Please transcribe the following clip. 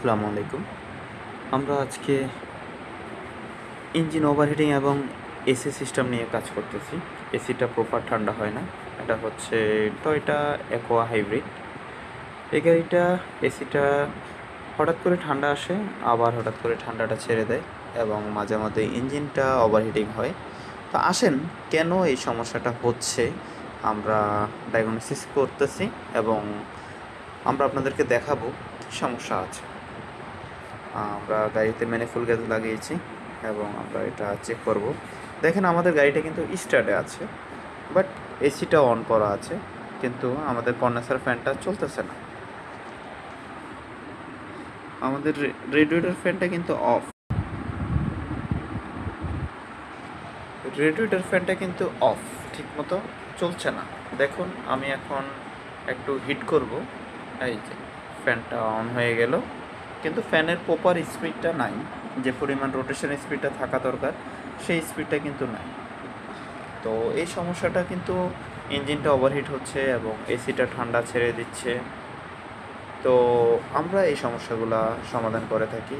আসসালামু আলাইকুম। আমরা আজকে ইঞ্জিন ওভারহিটিং এবং এসি সিস্টেম নিয়ে কাজ করতেছি। এসিটা প্রপার ঠান্ডা হয় না। এটা হচ্ছে টয়োটা অ্যাকোয়া হাইব্রিড। এই গাড়িটা এসিটা হঠাৎ করে ঠান্ডা আসে, আবার হঠাৎ করে ঠান্ডাটা ছেড়ে দেয় এবং মাঝে মধ্যে ইঞ্জিনটা ওভারহিটিং হয়। তো আসেন, কেন এই সমস্যাটা হচ্ছে আমরা ডায়াগনোসিস করতেছি এবং আমরা আপনাদেরকে দেখাবো কী সমস্যা আছে। আমরা গাড়িতে ম্যানিফোল্ড গ্যাস লাগিয়েছি এবং আমরা এটা চেক করব। দেখেন, আমাদের গাড়িটা কিন্তু স্টার্টে আছে, বাট এসিটা অন করা আছে, কিন্তু আমাদের কন্ডেন্সার ফ্যানটা চলতেছে না। আমাদের রেডিয়েটর ফ্যানটা কিন্তু অফ। রেডিয়েটর ফ্যানটা কিন্তু অফ, ঠিকমতো চলছে না। দেখুন, আমি এখন একটু হিট করব। এই যে ফ্যানটা অন হয়ে গেল, কিন্তু ফ্যানের প্রপার স্পিডটা নাই। যে পরিমাণ রোটেশন স্পিডটা থাকা দরকার সেই স্পিডটা কিন্তু নাই। তো এই সমস্যাটা কিন্তু ইঞ্জিনটা ওভারহিট হচ্ছে এবং এসিটা ঠান্ডা ছেড়ে দিচ্ছে। তো আমরা এই সমস্যাগুলা সমাধান করে থাকি।